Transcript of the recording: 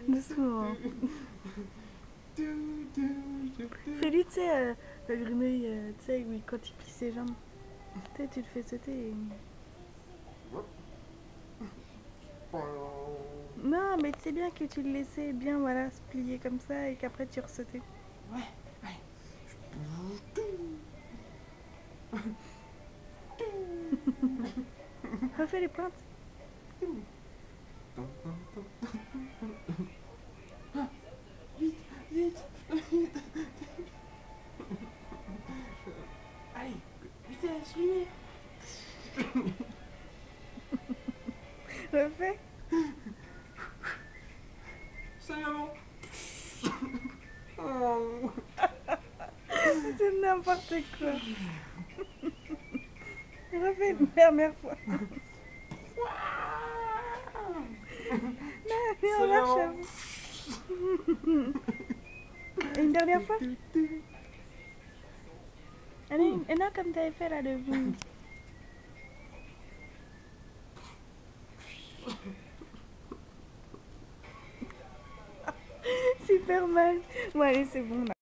Doucement. Fais-lui, tu sais, le grenouille, tu sais, oui, quand il plie ses jambes. Tu sais, tu le fais sauter et... Non, mais tu sais bien que tu le laissais bien, voilà, se plier comme ça et qu'après tu ressautais. Ouais, Refais les pointes. vite, vite, vite. Allez, vitesse, lumière. Refais. Salut maman. Oh. C'est n'importe quoi. Refais une dernière fois. Non, mais on Salut marche maman. à vous. Et une dernière fois. Allez, et non, comme t'avais fait là, le boum. Super mal. Bon, allez, c'est bon là.